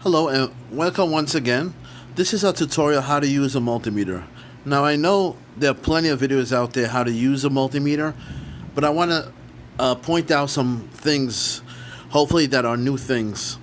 Hello and welcome once again. This is a tutorial how to use a multimeter. Now I know there are plenty of videos out there how to use a multimeter, but I want to point out some things, hopefully that are new things.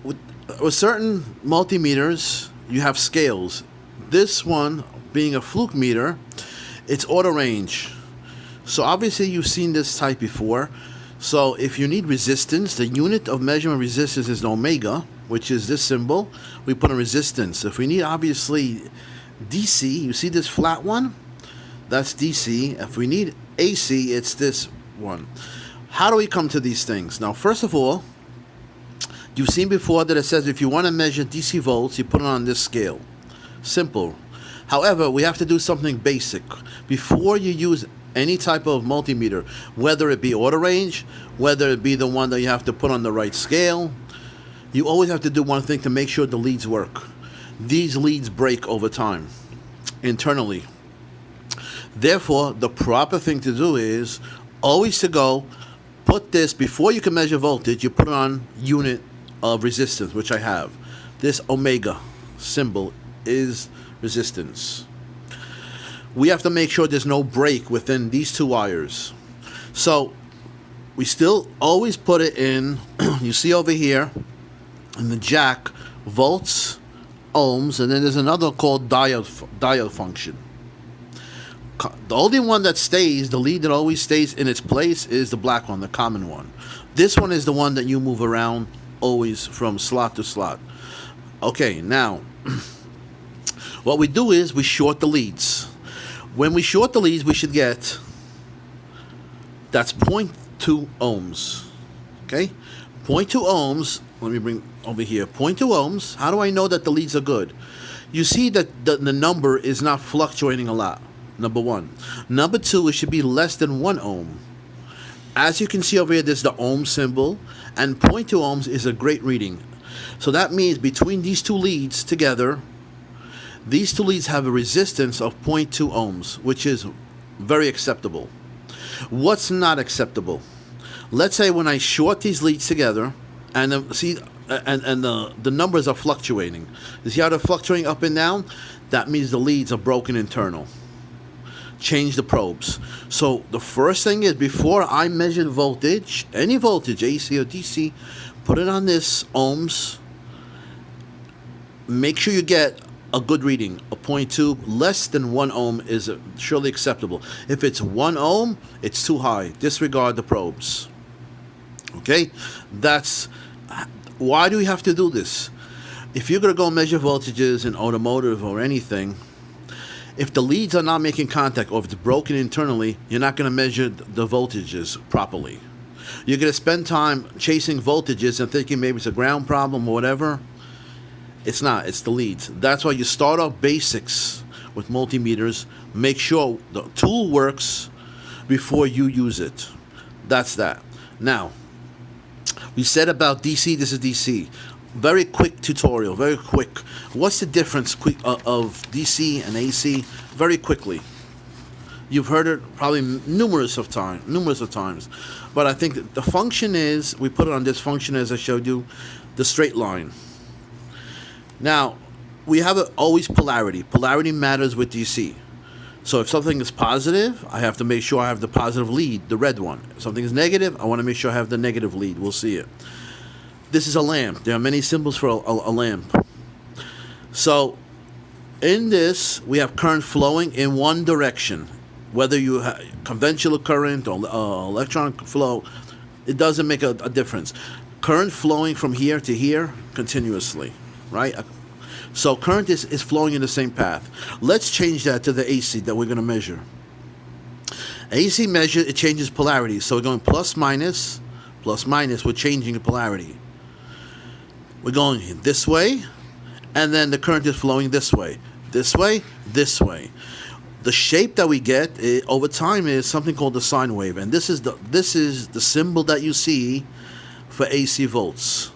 With certain multimeters, you have scales. This one being a fluke meter, it's auto range. So obviously you've seen this type before. So if you need resistance, the unit of measurement resistance is an omega, which is this symbol. We put a resistance. If we need obviously DC, you see this flat one? That's DC. If we need AC, it's this one. How do we come to these things? Now, first of all, you've seen before that it says if you want to measure DC volts, you put it on this scale. Simple. However, we have to do something basic. Before you use any type of multimeter, whether it be auto range, whether it be the one that you have to put on the right scale, you always have to do one thing to make sure the leads work. These leads break over time, internally. Therefore, the proper thing to do is always to go, put this, before you can measure voltage, you put it on unit of resistance, which I have. This omega symbol is resistance. We have to make sure there's no break within these two wires. So we still always put it in, you see over here, in the jack, volts, ohms, and then there's another called diode function. The only one that stays, the lead that always stays in its place, is the black one, the common one. This one is the one that you move around always from slot to slot. Okay, now, what we do is we short the leads. When we short the leads, we should get, that's 0.2 ohms. Okay? 0.2 ohms, let me bring over here, 0.2 ohms. How do I know that the leads are good? You see that the number is not fluctuating a lot, number one. Number two, it should be less than 1 ohm. As you can see over here, there's the ohm symbol, and 0.2 ohms is a great reading. So that means between these two leads together, these two leads have a resistance of 0.2 ohms, which is very acceptable. What's not acceptable? Let's say when I short these leads together, and the numbers are fluctuating. You see how they're fluctuating up and down? That means the leads are broken internal. Change the probes. So the first thing is, before I measure voltage, any voltage, AC or DC, put it on this ohms. Make sure you get a good reading, a 0.2. Less than 1 ohm is surely acceptable. If it's 1 ohm, it's too high. Disregard the probes. Okay? That's why do we have to do this? If you're going to go measure voltages in automotive or anything, if the leads are not making contact or if it's broken internally, you're not going to measure the voltages properly. You're going to spend time chasing voltages and thinking maybe it's a ground problem or whatever. It's not. It's the leads. That's why you start off basics with multimeters. Make sure the tool works before you use it. That's that. Now, we said about DC. This is DC. Very quick tutorial. Very quick. What's the difference of DC and AC? Very quickly. You've heard it probably numerous of times. But I think the function is, we put it on this function as I showed you, the straight line. Now, we have always polarity. Polarity matters with DC. So if something is positive, I have to make sure I have the positive lead, the red one. If something is negative, I want to make sure I have the negative lead. We'll see it. This is a lamp. There are many symbols for a lamp. So in this, we have current flowing in one direction. Whether you have conventional current or electron flow, it doesn't make a difference. Current flowing from here to here continuously. Right? So current is flowing in the same path. Let's change that to the AC that we're going to measure. AC measure, it changes polarity. So we're going plus minus, we're changing the polarity. We're going this way, and then the current is flowing this way. This way, this way. The shape that we get over time is something called the sine wave. And this is the symbol that you see for AC volts.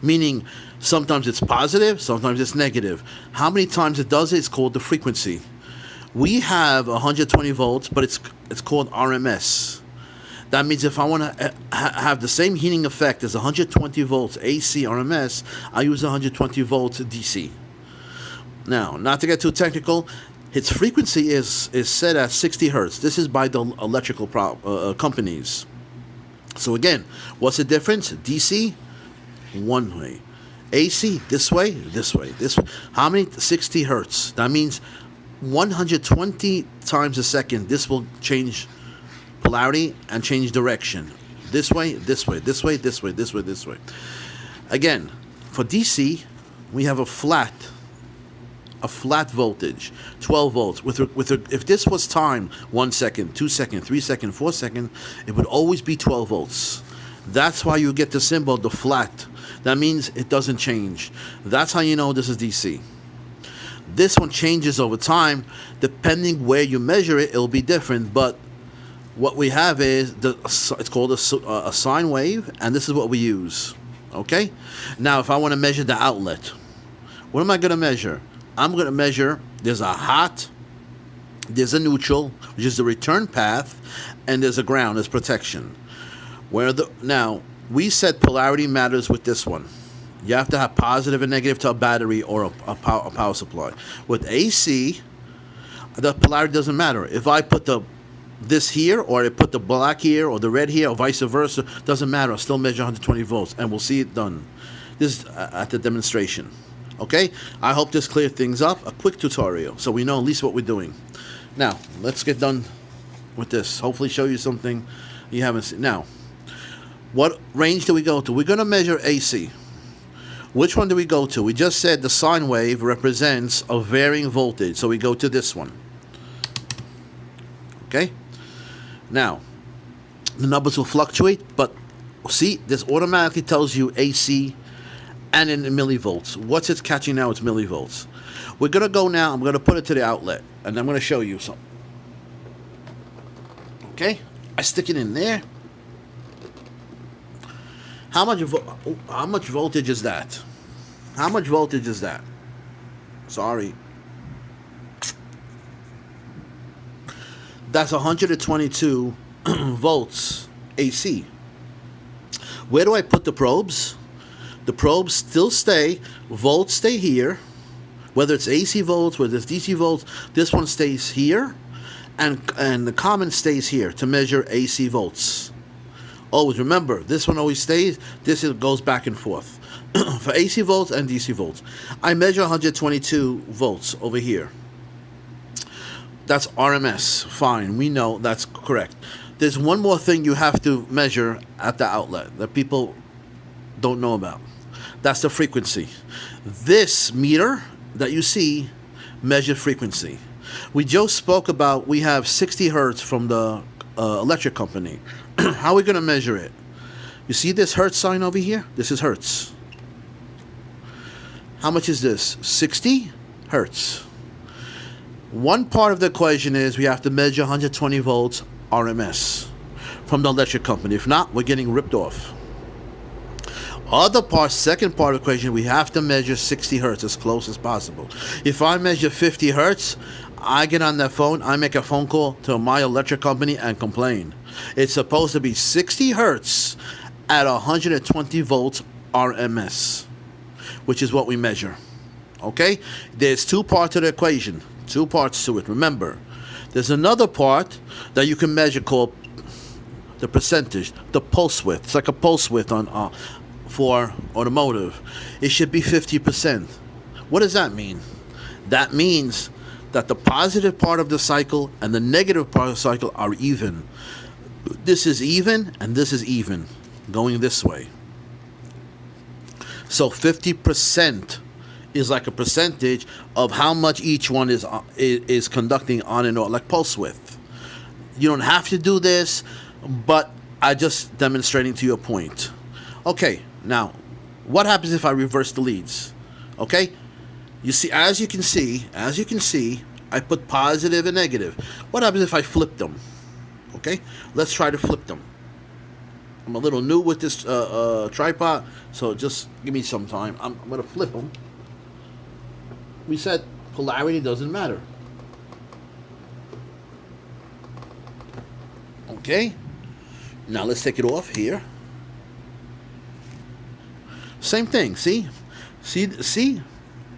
Meaning, sometimes it's positive, sometimes it's negative. How many times it does it is called the frequency. We have 120 volts, but it's called RMS. That means if I want to have the same heating effect as 120 volts AC RMS, I use 120 volts DC. Now, not to get too technical, its frequency is set at 60 hertz. This is by the electrical companies. So again, what's the difference? DC, one way. AC, this way, this way, this way. How many? 60 hertz. That means 120 times a second, this will change polarity and change direction. This way, this way, this way, this way, this way, this way. Again, for DC, we have a flat voltage, 12 volts. If this was time, 1 second, 2 seconds, 3 seconds, 4 seconds, it would always be 12 volts. That's why you get the symbol, the flat. That means it doesn't change. That's how you know this is DC. This one changes over time. Depending where you measure it, it'll be different. But what we have is, it's called a sine wave, and this is what we use. Okay? Now, if I want to measure the outlet, what am I going to measure? I'm going to measure, there's a hot, there's a neutral, which is the return path, and there's a ground, there's protection. Now, we said polarity matters with this one. You have to have positive and negative to a battery or a power supply. With AC, the polarity doesn't matter. If I put this here, or I put the black here, or the red here, or vice versa, doesn't matter. I'll still measure 120 volts, and we'll see it done. This is at the demonstration. Okay? I hope this cleared things up. A quick tutorial, so we know at least what we're doing. Now, let's get done with this. Hopefully show you something you haven't seen. Now, what range do we go to? We're going to measure AC. Which one do we go to? We just said the sine wave represents a varying voltage, so we go to this one. Okay? Now, the numbers will fluctuate, but see, this automatically tells you AC and in millivolts. What's it catching now? It's millivolts. We're going to go now, I'm going to put it to the outlet, and I'm going to show you something. Okay? I stick it in there. How much voltage is that? How much voltage is that? Sorry. That's 122 volts AC. Where do I put the probes? The probes still stay. Volts stay here. Whether it's AC volts, whether it's DC volts, this one stays here. And the common stays here to measure AC volts. Always remember, this one always stays. This goes back and forth. For AC volts and DC volts. I measure 122 volts over here. That's RMS. Fine, we know that's correct. There's one more thing you have to measure at the outlet that people don't know about. That's the frequency. This meter that you see measures frequency. We just spoke about, we have 60 hertz from the electric company. How are we going to measure it? You see this hertz sign over here? This is hertz. How much is this? 60 hertz. One part of the equation is we have to measure 120 volts RMS from the electric company. If not, we're getting ripped off. Other part, second part of the equation, we have to measure 60 hertz as close as possible. If I measure 50 hertz, I get on that phone, I make a phone call to my electric company and complain. It's supposed to be 60 hertz at 120 volts RMS, which is what we measure. Okay? There's two parts to the equation. Two parts to it. Remember, there's another part that you can measure called the percentage, the pulse width. It's like a pulse width on for automotive. It should be 50%. What does that mean? That means that the positive part of the cycle and the negative part of the cycle are even. This is even and this is even, going this way. So 50% is like a percentage of how much each one is conducting on and off, like pulse width. You don't have to do this, but I just demonstrating to you a point. Okay, now, what happens if I reverse the leads? Okay, you see, as you can see, I put positive and negative. What happens if I flip them? Okay, let's try to flip them. I'm a little new with this tripod, so just give me some time. I'm going to flip them. We said polarity doesn't matter. Okay? Now let's take it off here. Same thing, see? See?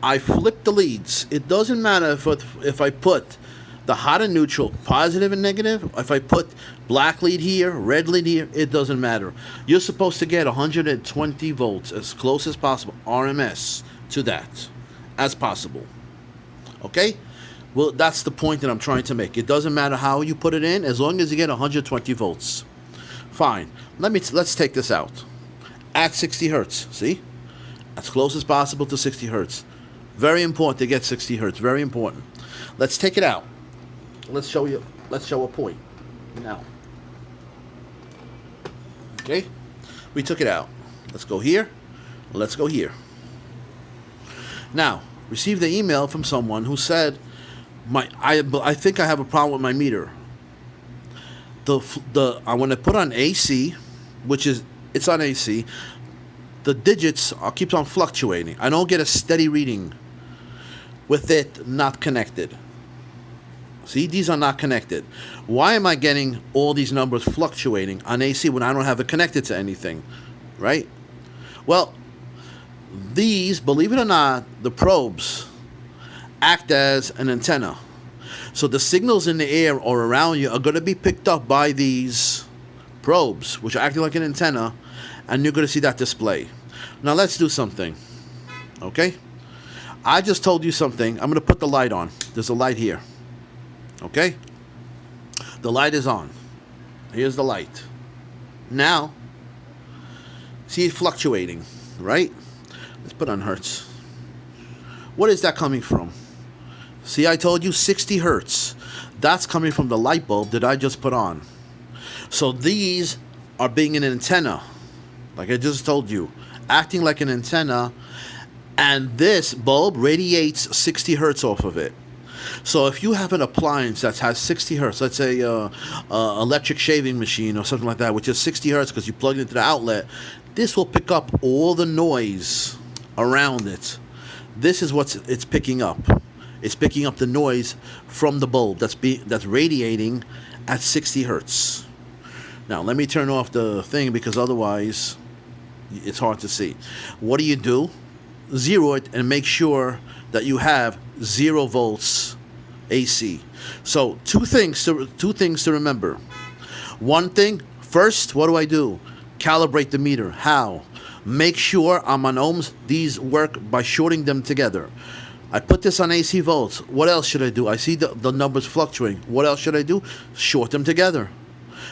I flip the leads. It doesn't matter if I put the hot and neutral, positive and negative. If I put black lead here, red lead here, it doesn't matter. You're supposed to get 120 volts as close as possible, RMS, to that, as possible. Okay? Well, that's the point that I'm trying to make. It doesn't matter how you put it in, as long as you get 120 volts. Fine. Let's take this out. At 60 hertz, see? As close as possible to 60 hertz. Very important to get 60 hertz. Very important. Let's take it out. Let's show a point now. Okay? We took it out. Let's go here. Let's go here. Now, received an email from someone who said, I think I have a problem with my meter. I want to put on AC, it's on AC. The digits keeps on fluctuating. I don't get a steady reading with it not connected. See, these are not connected. Why am I getting all these numbers fluctuating on AC when I don't have it connected to anything, right? Well, these, believe it or not, the probes act as an antenna. So the signals in the air or around you are going to be picked up by these probes, which are acting like an antenna, and you're going to see that display. Now let's do something, okay? I just told you something. I'm going to put the light on. There's a light here, okay? The light is on. Here's the light. Now, see it fluctuating, right? Let's put on hertz. What is that coming from? See, I told you 60 hertz. That's coming from the light bulb that I just put on. So these are being an antenna, like I just told you, acting like an antenna, and this bulb radiates 60 hertz off of it. So if you have an appliance that has 60 hertz, let's say electric shaving machine or something like that, which is 60 hertz because you plug it into the outlet, this will pick up all the noise around it. This is what it's picking up. It's picking up the noise from the bulb that's radiating at 60 hertz. Now, let me turn off the thing because otherwise it's hard to see. What do? Zero it and make sure that you have 0 volts AC. So two things to remember. One thing, first, what do? Calibrate the meter. How? Make sure I'm on ohms. These work by shorting them together. I put this on AC volts. What else should I do? I see the numbers fluctuating. What else should I do? Short them together.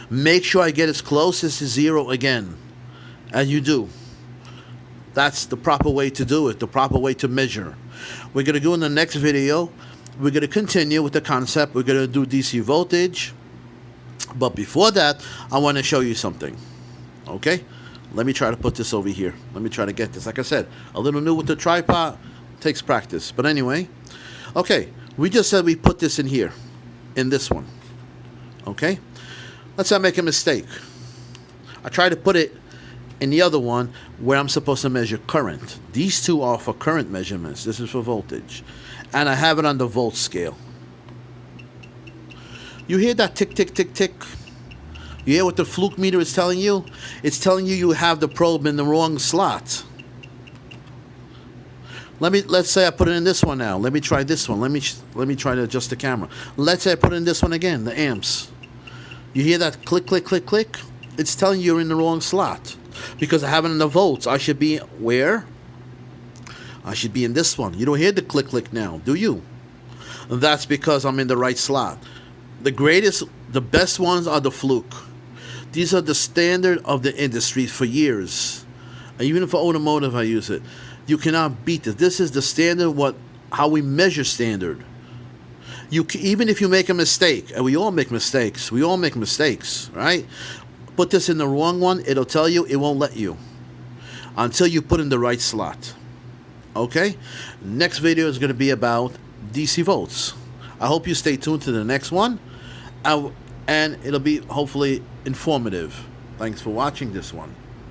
Make sure I get as close as to 0 again. And you do. That's the proper way to do it, the proper way to measure. We're going to go in the next video. We're going to continue with the concept. We're going to do DC voltage. But before that, I want to show you something. Okay? Let me try to put this over here. Let me try to get this. Like I said, a little new with the tripod. Takes practice. But anyway, okay. We just said we put this in here. In this one. Okay? Let's not make a mistake. I try to put it in the other one where I'm supposed to measure current. These two are for current measurements. This is for voltage. And I have it on the volt scale. You hear that tick, tick, tick, tick? You hear what the fluke meter is telling you? It's telling you have the probe in the wrong slot. Let's say I put it in this one now. Let me try this one. Let me try to adjust the camera. Let's say I put it in this one again, the amps. You hear that click, click, click, click? It's telling you you're in the wrong slot. Because I have it in the volts. I should be where? I should be in this one. You don't hear the click, click now, do you? That's because I'm in the right slot. The best ones are the fluke. These are the standard of the industry for years. Even for automotive, I use it. You cannot beat this. This is the standard, how we measure standard. Even if you make a mistake, and we all make mistakes, right? Put this in the wrong one, it'll tell you, it won't let you. Until you put in the right slot. Okay? Next video is going to be about DC volts. I hope you stay tuned to the next one. And it'll be hopefully informative. Thanks for watching this one.